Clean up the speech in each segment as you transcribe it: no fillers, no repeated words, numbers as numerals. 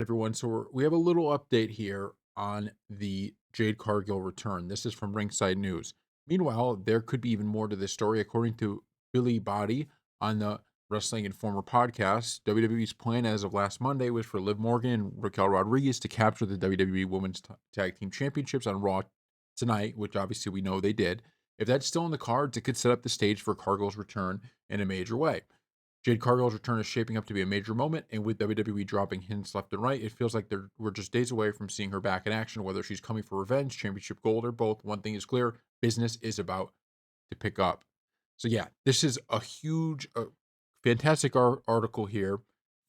Everyone. We have a little update here on the Jade Cargill return. This is from Ringside News. Meanwhile, there could be even more to this story. According to Billy Body on the Wrestling Informer podcast, WWE's plan as of last Monday was for Liv Morgan and Raquel Rodriguez to capture the WWE Women's Tag Team Championships on Raw tonight, which obviously we know they did. If that's still in the cards, it could set up the stage for Cargill's return in a major way. Jade Cargill's return is shaping up to be a major moment, and with WWE dropping hints left and right, it feels like we're just days away from seeing her back in action, whether she's coming for revenge, championship gold, or both. One thing is clear: business is about to pick up. So, yeah, this is a huge, fantastic article here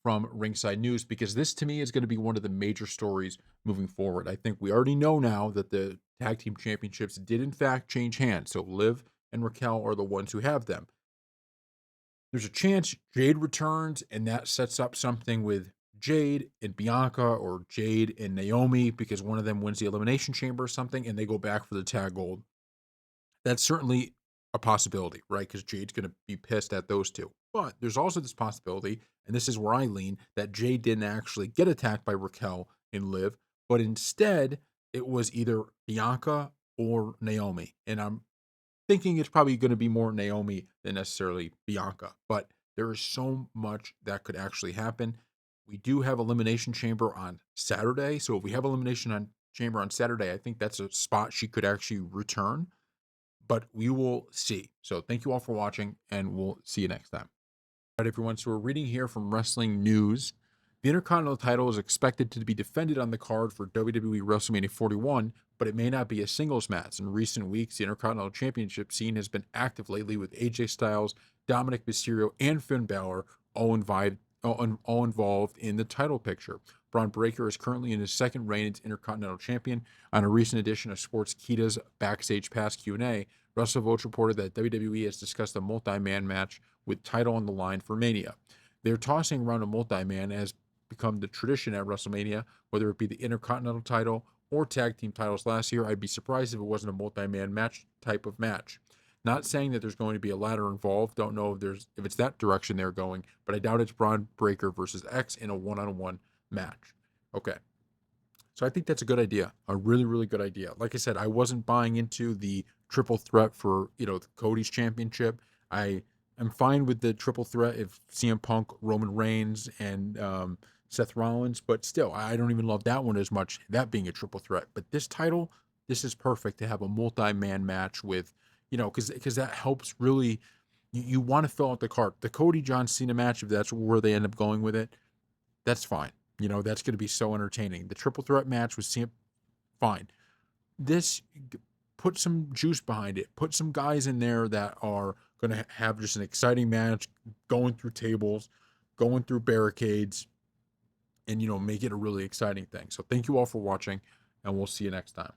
from Ringside News because this to me is going to be one of the major stories moving forward. I think we already know now that the tag team championships did, in fact, change hands. So, Liv and Raquel are the ones who have them. There's a chance Jade returns, and that sets up something with Jade and Bianca or Jade and Naomi because one of them wins the Elimination Chamber or something, and they go back for the tag gold. That's certainly a possibility, right? Because Jade's going to be pissed at those two. But there's also this possibility, and this is where I lean, that Jade didn't actually get attacked by Raquel and Liv, but instead it was either Bianca or Naomi. And I'm thinking it's probably going to be more Naomi than necessarily Bianca, but there is so much that could actually happen. We do have Elimination Chamber on Saturday. So if we have Chamber on Saturday, I think that's a spot she could actually return, but we will see. So thank you all for watching, and we'll see you next time. All right, everyone. So we're reading here from Wrestling News. The Intercontinental title is expected to be defended on the card for WWE WrestleMania 41, but it may not be a singles match. In recent weeks, the Intercontinental Championship scene has been active lately with AJ Styles, Dominic Mysterio, and Finn Balor all involved in the title picture. Braun Breaker is currently in his second reign as Intercontinental Champion. On a recent edition of Sportskeeda's Backstage Pass Q&A, Russell Vogt reported that WWE has discussed a multi-man match with title on the line for Mania. They're tossing around a multi-man as become the tradition at WrestleMania, whether it be the Intercontinental title or tag team titles last year. I'd be surprised if it wasn't a multi-man match type of match. Not saying that there's going to be a ladder involved. Don't know if it's that direction they're going, but I doubt it's Braun Breaker versus X in a one-on-one match. Okay. So I think that's a good idea. A really, really good idea. Like I said, I wasn't buying into the triple threat for, Cody's championship. I am fine with the triple threat if CM Punk, Roman Reigns, and Seth Rollins, but still, I don't even love that one as much, that being a triple threat. But this title, this is perfect to have a multi-man match with, because that helps really. You want to fill out the card. The Cody John Cena match, if that's where they end up going with it, that's fine. That's going to be so entertaining. The triple threat match was fine. This put some juice behind it. Put some guys in there that are going to have just an exciting match, going through tables, going through barricades, and make it a really exciting thing. So thank you all for watching, and we'll see you next time.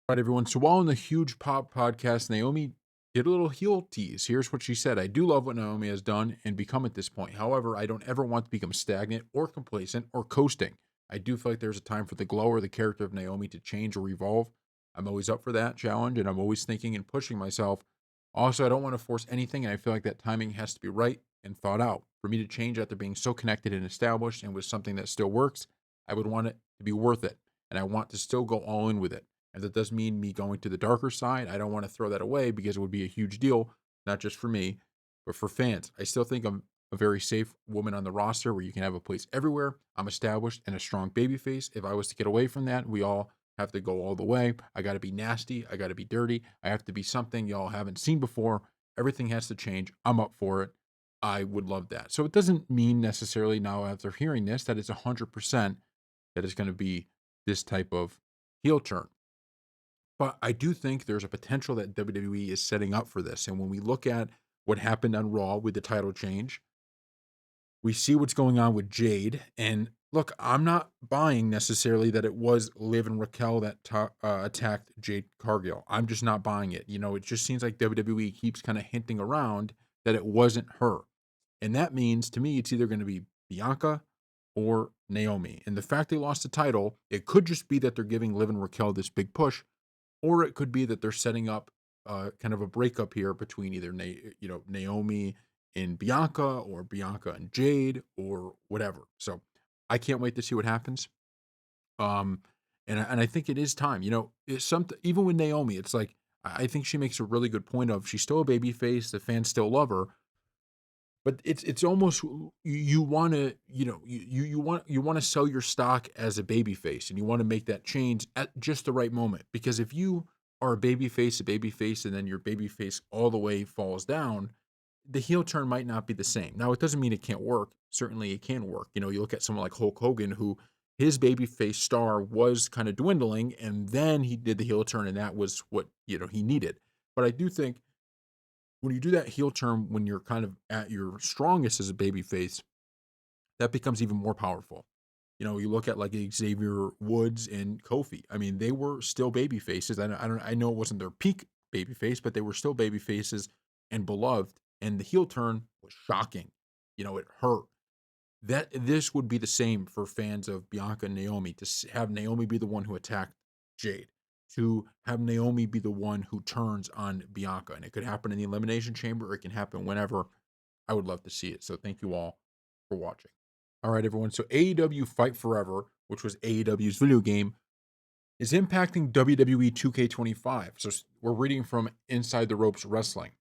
All right, everyone. So while in the Huge Pop podcast, Naomi did a little heel tease. Here's what she said: I do love what Naomi has done and become at this point. However, I don't ever want to become stagnant or complacent or coasting. I do feel like there's a time for the glow or the character of Naomi to change or evolve. I'm always up for that challenge, and I'm always thinking and pushing myself. Also, I don't want to force anything, and I feel like that timing has to be right and thought out. For me to change after being so connected and established and with something that still works, I would want it to be worth it, and I want to still go all in with it. And that does mean me going to the darker side. I don't want to throw that away because it would be a huge deal, not just for me, but for fans. I still think I'm a very safe woman on the roster where you can have a place everywhere. I'm established and a strong baby face. If I was to get away from that, we all have to go all the way. I got to be nasty. I got to be dirty. I have to be something y'all haven't seen before. Everything has to change. I'm up for it. I would love that. So it doesn't mean necessarily now after hearing this that it's 100% that it's going to be this type of heel turn. But I do think there's a potential that WWE is setting up for this. And when we look at what happened on Raw with the title change, we see what's going on with Jade. And look, I'm not buying necessarily that it was Liv and Raquel that attacked Jade Cargill. I'm just not buying it. It just seems like WWE keeps kind of hinting around that it wasn't her. And that means to me, it's either going to be Bianca or Naomi. And the fact they lost the title, it could just be that they're giving Liv and Raquel this big push, or it could be that they're setting up kind of a breakup here between either Naomi and Bianca, or Bianca and Jade, or whatever. So I can't wait to see what happens. Um, and I think it is time. It's something even with Naomi, it's like I think she makes a really good point of she's still a baby face, the fans still love her, but it's almost you want to you want to sell your stock as a baby face, and you want to make that change at just the right moment, because if you are a baby face, and then your baby face all the way falls down, the heel turn might not be the same. Now, it doesn't mean it can't work. Certainly, it can work. You look at someone like Hulk Hogan, who his babyface star was kind of dwindling, and then he did the heel turn, and that was what he needed. But I do think when you do that heel turn, when you're kind of at your strongest as a babyface, that becomes even more powerful. You look at like Xavier Woods and Kofi. I mean, they were still baby faces. I know it wasn't their peak baby face, but they were still baby faces and beloved. And the heel turn was shocking. It hurt. That this would be the same for fans of Bianca and Naomi, to have Naomi be the one who attacked Jade, to have Naomi be the one who turns on Bianca, and it could happen in the elimination chamber. It can happen whenever. I would love to see it. So thank you all for watching. All right, everyone. So AEW Fight Forever, which was AEW's video game, is impacting WWE 2K25. So we're reading from Inside the Ropes Wrestling.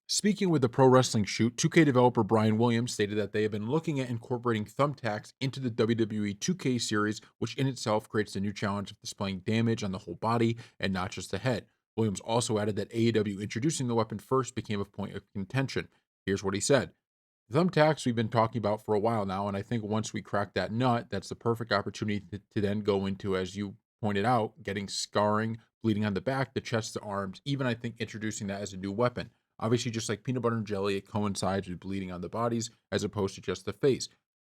Speaking with the Pro Wrestling Shoot, 2K developer Brian Williams stated that they have been looking at incorporating thumbtacks into the WWE 2K series, which in itself creates a new challenge of displaying damage on the whole body and not just the head. Williams also added that AEW introducing the weapon first became a point of contention. Here's what he said. Thumbtacks we've been talking about for a while now, and I think once we crack that nut, that's the perfect opportunity to then go into, as you pointed out, getting scarring, bleeding on the back, the chest, the arms, even I think introducing that as a new weapon. Obviously, just like peanut butter and jelly, it coincides with bleeding on the bodies as opposed to just the face.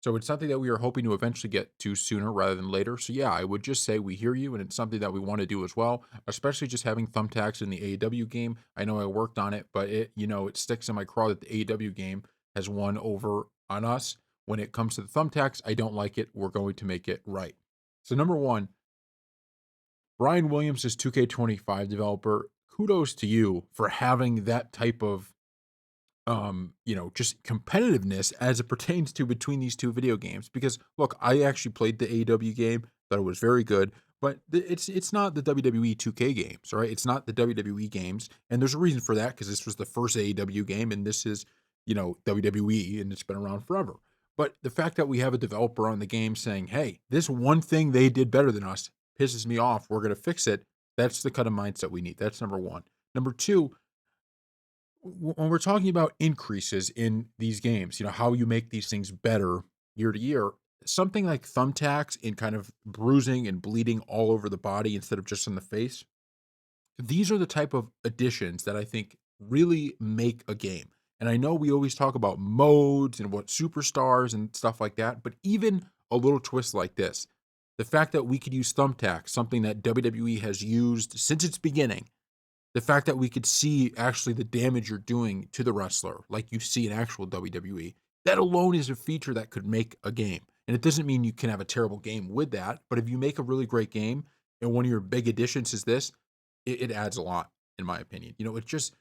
So it's something that we are hoping to eventually get to sooner rather than later. So yeah, I would just say we hear you, and it's something that we want to do as well, especially just having thumbtacks in the AEW game. I know I worked on it, but it sticks in my craw that the AEW game has won over on us. When it comes to the thumbtacks, I don't like it. We're going to make it right. So number one, Brian Williams is 2K25 developer. Kudos to you for having that type of just competitiveness as it pertains to between these two video games. Because look, I actually played the AEW game, thought it was very good, but it's not the WWE 2K games, right? It's not the WWE games, and there's a reason for that, because this was the first AEW game, and this is WWE, and it's been around forever. But the fact that we have a developer on the game saying, "Hey, this one thing they did better than us pisses me off. We're gonna fix it." That's the kind of mindset we need. That's number one. Number two, when we're talking about increases in these games, how you make these things better year to year, something like thumbtacks and kind of bruising and bleeding all over the body instead of just in the face, these are the type of additions that I think really make a game. And I know we always talk about modes and what superstars and stuff like that, but even a little twist like this, the fact that we could use thumbtacks, something that WWE has used since its beginning, the fact that we could see actually the damage you're doing to the wrestler, like you see in actual WWE, that alone is a feature that could make a game. And it doesn't mean you can have a terrible game with that, but if you make a really great game and one of your big additions is this, it adds a lot, in my opinion. It's just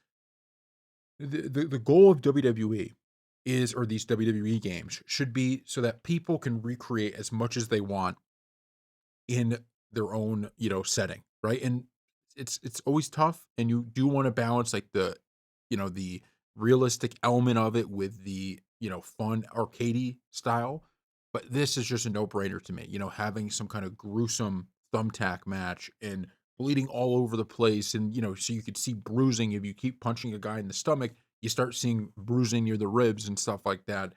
the goal of WWE is, or these WWE games should be, so that people can recreate as much as they want in their own, setting, right? And it's always tough, and you do want to balance like the realistic element of it with the, fun arcadey style. But this is just a no-brainer to me, having some kind of gruesome thumbtack match and bleeding all over the place, and so you could see bruising if you keep punching a guy in the stomach, you start seeing bruising near the ribs and stuff like that.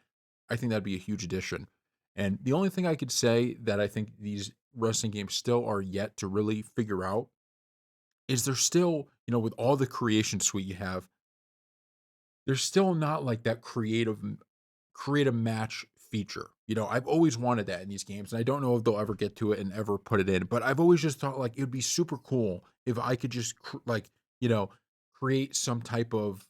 I think that'd be a huge addition. And the only thing I could say that I think these wrestling games still are yet to really figure out is they're still, with all the creation suite you have, there's still not like that creative match feature. I've always wanted that in these games, and I don't know if they'll ever get to it and ever put it in, but I've always just thought like it would be super cool if I could just you know, create some type of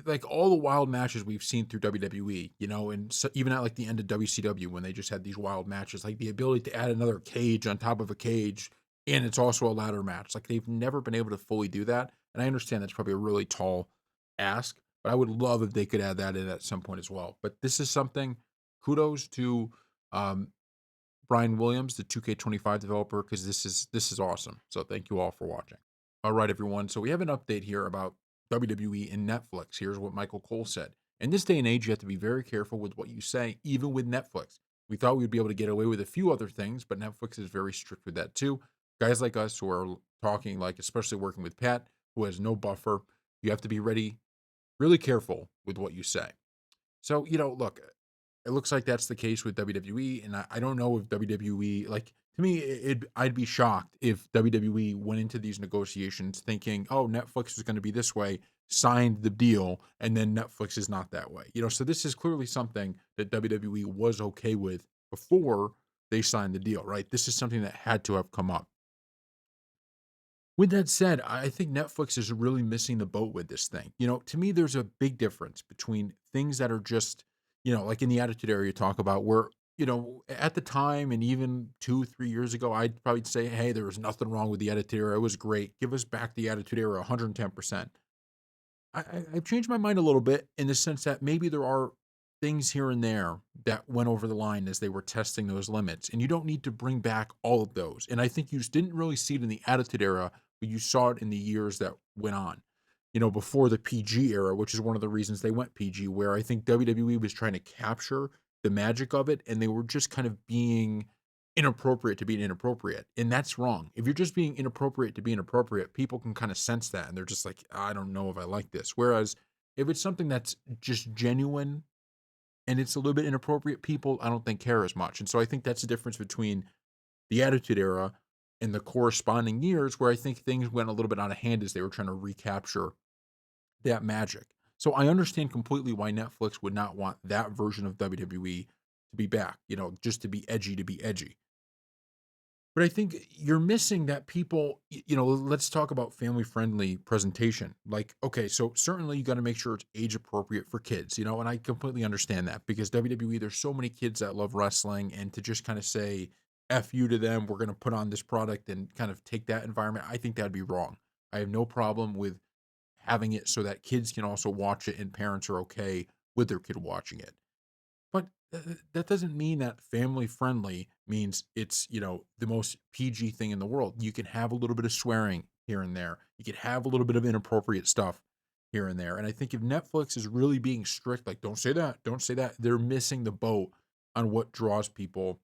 like all the wild matches we've seen through WWE, and so even at like the end of WCW when they just had these wild matches, like the ability to add another cage on top of a cage, and it's also a ladder match. Like they've never been able to fully do that, and I understand that's probably a really tall ask, but I would love if they could add that in at some point as well. But this is something. kudos to um, Brian Williams, the 2K25 developer, because this is awesome. So thank you all for watching. All right, everyone. So we have an update here about WWE and Netflix. Here's what Michael Cole said. In this day and age, you have to be very careful with what you say, even with Netflix. We thought we'd be able to get away with a few other things, but Netflix is very strict with that too. Guys like us who are talking, like especially working with Pat, who has no buffer, you have to be ready, really careful with what you say. So, look, it looks like that's the case with WWE, and I don't know if WWE, like, to me, I'd be shocked if WWE went into these negotiations thinking, oh, Netflix is going to be this way, signed the deal, and then Netflix is not that way. So this is clearly something that WWE was okay with before they signed the deal, right? This is something that had to have come up. With that said, I think Netflix is really missing the boat with this thing. To me, there's a big difference between things that are just, like in the attitude area you talk about, where, at the time and even 2, 3 years ago, I'd probably say, hey, there was nothing wrong with the attitude era. It was great. Give us back the attitude era 110%. I've changed my mind a little bit in the sense that maybe there are things here and there that went over the line as they were testing those limits, and you don't need to bring back all of those. And I think you just didn't really see it in the Attitude Era, but you saw it in the years that went on. Before the PG era, which is one of the reasons they went PG, where I think WWE was trying to capture the magic of it, and they were just kind of being inappropriate to being inappropriate. And that's wrong. If you're just being inappropriate to be inappropriate, people can kind of sense that and they're just like, I don't know if I like this. Whereas if it's something that's just genuine and it's a little bit inappropriate, people I don't think care as much. And so I think that's the difference between the Attitude Era and the corresponding years where I think things went a little bit out of hand as they were trying to recapture that magic. So I understand completely why Netflix would not want that version of WWE to be back, just to be edgy. But I think you're missing that people, let's talk about family friendly presentation. Like, okay, so certainly you got to make sure it's age appropriate for kids, and I completely understand that because WWE, there's so many kids that love wrestling, and to just kind of say F you to them, we're going to put on this product and kind of take that environment, I think that'd be wrong. I have no problem with having it so that kids can also watch it and parents are okay with their kid watching it. But that doesn't mean that family friendly means it's, the most PG thing in the world. You can have a little bit of swearing here and there. You can have a little bit of inappropriate stuff here and there. And I think if Netflix is really being strict, like don't say that, they're missing the boat on what draws people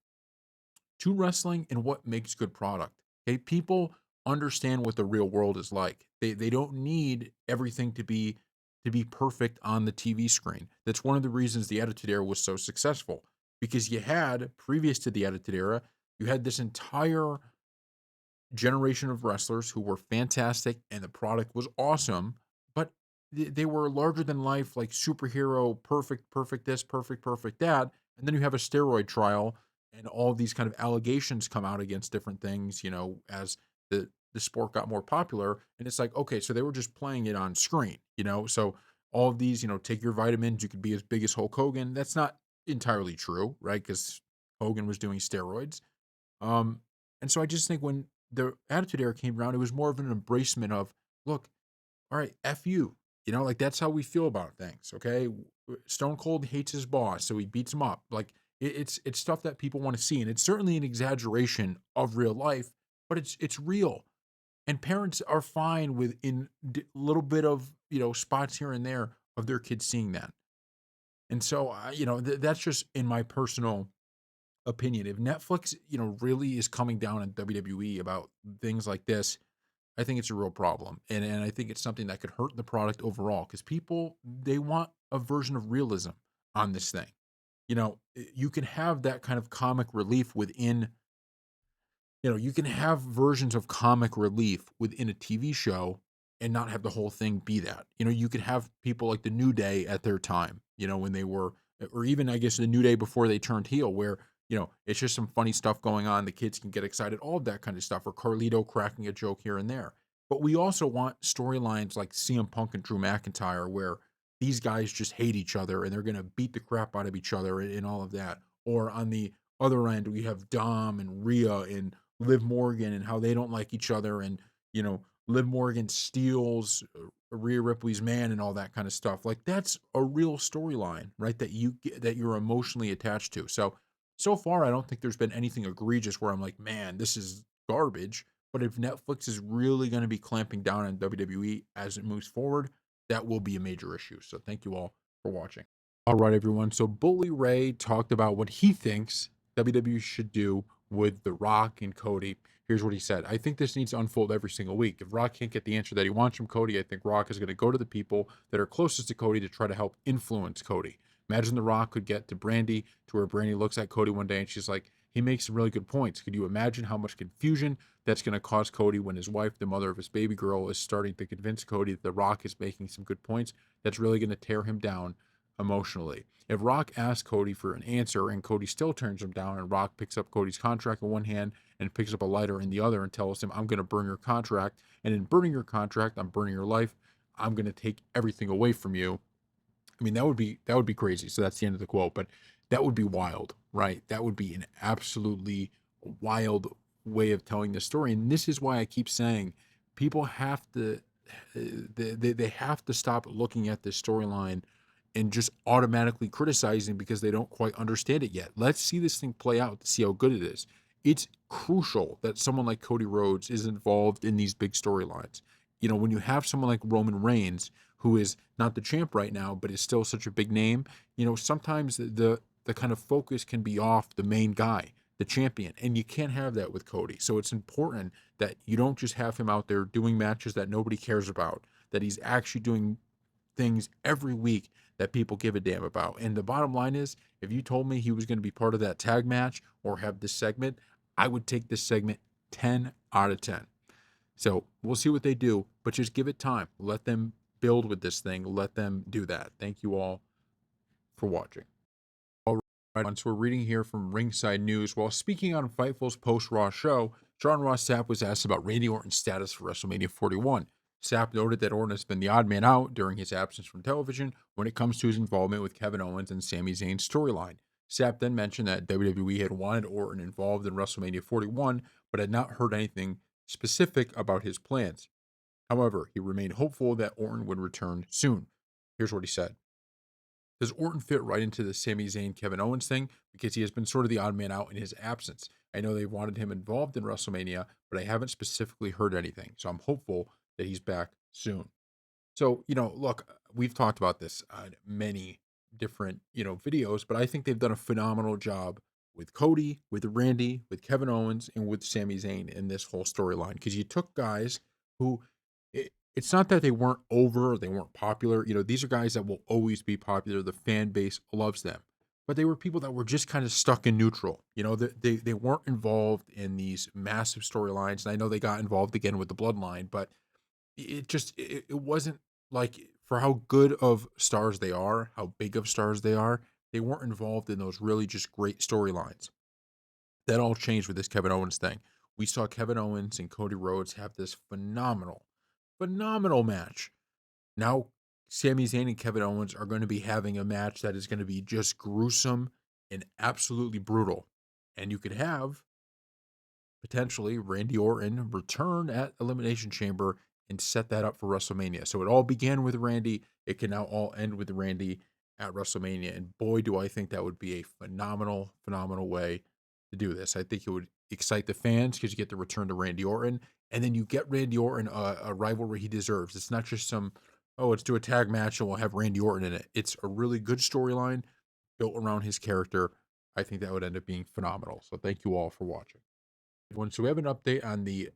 to wrestling and what makes good product. Okay, people understand what the real world is like. They don't need everything to be perfect on the TV screen. That's one of the reasons the Attitude Era was so successful because you had previous to the Attitude Era, you had this entire generation of wrestlers who were fantastic and the product was awesome, but they were larger than life, like superhero, perfect, perfect this, perfect that. And then you have a steroid trial and all of these kind of allegations come out against different things, as the sport got more popular. And it's like, okay, so they were just playing it on screen, So all of these, take your vitamins, you could be as big as Hulk Hogan. That's not entirely true, right? Because Hogan was doing steroids. Um, and so I just think when the Attitude Era came around, it was more of an embracement of, look, all right, F you. Like that's how we feel about things. Okay. Stone Cold hates his boss, so he beats him up. Like it's stuff that people want to see. And it's certainly an exaggeration of real life, but it's real. And parents are fine with in little bit of, spots here and there of their kids seeing that. And so, that's just in my personal opinion. If Netflix, really is coming down on WWE about things like this, I think it's a real problem. And I think it's something that could hurt the product overall because people they want a version of realism on this thing. You can have that kind of comic relief within, you can have versions of comic relief within a TV show and not have the whole thing be that. You could have people like the New Day at their time, when they were, or even I guess the New Day before they turned heel, where, it's just some funny stuff going on. The kids can get excited, all of that kind of stuff, or Carlito cracking a joke here and there. But we also want storylines like CM Punk and Drew McIntyre, where these guys just hate each other and they're going to beat the crap out of each other and all of that. Or on the other end, we have Dom and Rhea and Liv Morgan and how they don't like each other and, Liv Morgan steals Rhea Ripley's man and all that kind of stuff. Like that's a real storyline, right? That you're emotionally attached to. So far, I don't think there's been anything egregious where I'm like, man, this is garbage. But if Netflix is really going to be clamping down on WWE as it moves forward, that will be a major issue. So thank you all for watching. All right, everyone. So Bully Ray talked about what he thinks WWE should do with The Rock and Cody. Here's what he said. I think this needs to unfold every single week. If Rock can't get the answer that he wants from Cody, I think Rock is going to go to the people that are closest to Cody to try to help influence Cody. Imagine The Rock could get to Brandy to where Brandy looks at Cody one day and she's like, he makes some really good points. Could you imagine how much confusion that's going to cause Cody when his wife, the mother of his baby girl, is starting to convince Cody that The Rock is making some good points? That's really going to tear him down emotionally. If Rock asks Cody for an answer and Cody still turns him down, and Rock picks up Cody's contract in one hand and picks up a lighter in the other and tells him, I'm going to burn your contract. And in burning your contract, I'm burning your life. I'm going to take everything away from you. I mean, that would be crazy. So that's the end of the quote, but that would be wild, right? That would be an absolutely wild way of telling the story. And this is why I keep saying people have to they have to stop looking at this storyline and just automatically criticizing because they don't quite understand it yet. Let's see this thing play out to see how good it is. It's crucial that someone like Cody Rhodes is involved in these big storylines. You know, when you have someone like Roman Reigns, who is not the champ right now, but is still such a big name, you know, sometimes the kind of focus can be off the main guy, the champion, and you can't have that with Cody. So it's important that you don't just have him out there doing matches that nobody cares about, that he's actually doing things every week that people give a damn about. And the bottom line is, if you told me he was going to be part of that tag match or have this segment, I would take this segment 10 out of 10. So we'll see what they do, but just give it time. Let them build with this thing. Let them do that. Thank you all for watching. All right, so we're reading here from Ringside News. While speaking on Fightful's post-Raw show, John Ross Sapp was asked about Randy Orton's status for WrestleMania 41. Sapp noted that Orton has been the odd man out during his absence from television when it comes to his involvement with Kevin Owens and Sami Zayn's storyline. Sapp then mentioned that WWE had wanted Orton involved in WrestleMania 41, but had not heard anything specific about his plans. However, he remained hopeful that Orton would return soon. Here's what he said. Does Orton fit right into the Sami Zayn Kevin Owens thing? Because he has been sort of the odd man out in his absence. I know they wanted him involved in WrestleMania, but I haven't specifically heard anything. So I'm hopeful that he's back soon. So, you know, look, we've talked about this on many different, videos, but I think they've done a phenomenal job with Cody, with Randy, with Kevin Owens, and with Sami Zayn in this whole storyline. Because you took guys who it's not that they weren't over or they weren't popular. You know, these are guys that will always be popular. The fan base loves them. But they were people that were just kind of stuck in neutral. You know, they weren't involved in these massive storylines. And I know they got involved again with the bloodline, but it wasn't like for how good of stars they are, how big of stars they weren't involved in those really just great storylines. That all changed with this Kevin Owens thing. We saw Kevin Owens and Cody Rhodes have this phenomenal match. Now Sami Zayn and Kevin Owens are going to be having a match that is going to be just gruesome and absolutely brutal. And you could have potentially Randy Orton return at Elimination Chamber and set that up for WrestleMania. So it all began with Randy. It can now all end with Randy at WrestleMania. And boy, do I think that would be a phenomenal way to do this. I think it would excite the fans because you get the return to Randy Orton. And then you get Randy Orton a rivalry he deserves. It's not just some, oh, let's do a tag match and we'll have Randy Orton in it. It's a really good storyline built around his character. I think that would end up being phenomenal. So thank you all for watching. So we have an update on the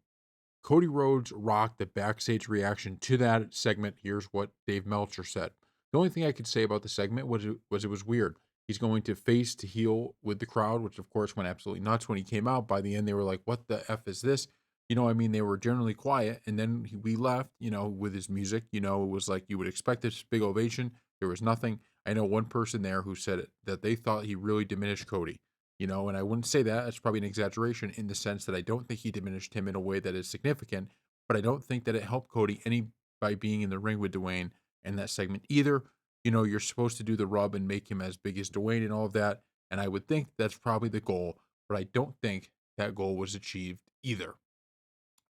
Cody Rhodes Rock, the backstage reaction to that segment. Here's what Dave Meltzer said. The only thing I could say about the segment was weird. He's going to face to heel with the crowd, which of course went absolutely nuts when he came out. By the end, they were like, "What the f is this?" You know, I mean, they were generally quiet, and then we left. You know, with his music. You know, it was like you would expect this big ovation. There was nothing. I know one person there who said that they thought he really diminished Cody. You know, and I wouldn't say that. It's probably an exaggeration in the sense that I don't think he diminished him in a way that is significant, but I don't think that it helped Cody any by being in the ring with Dwayne in that segment either. You know, you're supposed to do the rub and make him as big as Dwayne and all of that. And I would think that's probably the goal, but I don't think that goal was achieved either.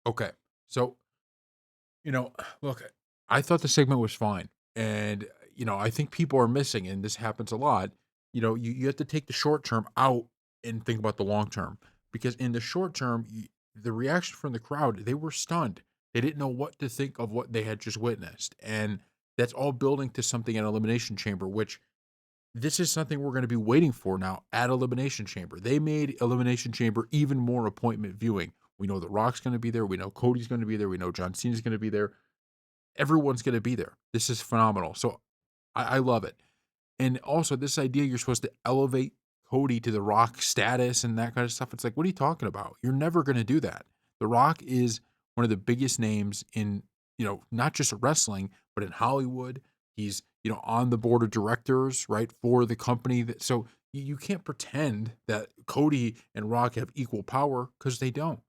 Okay. So Look, I thought the segment was fine. And, I think people are missing, and this happens a lot. You have to take the short term out and think about the long term. Because in the short term, the reaction from the crowd, they were stunned. They didn't know what to think of what they had just witnessed. And that's all building to something at Elimination Chamber, which this is something we're going to be waiting for now at Elimination Chamber. They made Elimination Chamber even more appointment viewing. We know The Rock's going to be there. We know Cody's going to be there. We know John Cena's going to be there. Everyone's going to be there. This is phenomenal. So I love it. And also, this idea you're supposed to elevate Cody to The Rock status and that kind of stuff. It's like, what are you talking about? You're never going to do that. The Rock is one of the biggest names in, not just wrestling, but in Hollywood. He's, on the board of directors, right, for the company. So you can't pretend that Cody and Rock have equal power because they don't.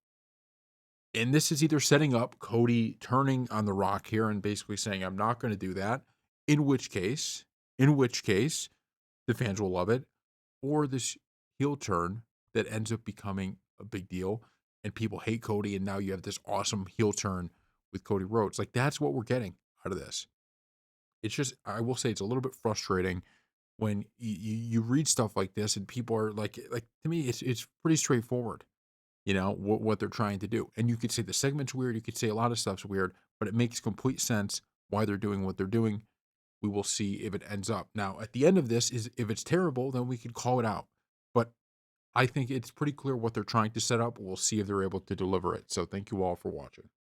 And this is either setting up Cody turning on The Rock here and basically saying, I'm not going to do that, in which case, in which case, the fans will love it, or this heel turn that ends up becoming a big deal and people hate Cody. And now you have this awesome heel turn with Cody Rhodes. Like, that's what we're getting out of this. It's just, I will say, it's a little bit frustrating when you read stuff like this and people are like to me, it's pretty straightforward, what they're trying to do. And you could say the segment's weird, you could say a lot of stuff's weird, but it makes complete sense why they're doing what they're doing. We will see if it ends up. Now, at the end of this is if it's terrible, then we could call it out. But I think it's pretty clear what they're trying to set up. We'll see if they're able to deliver it. So thank you all for watching.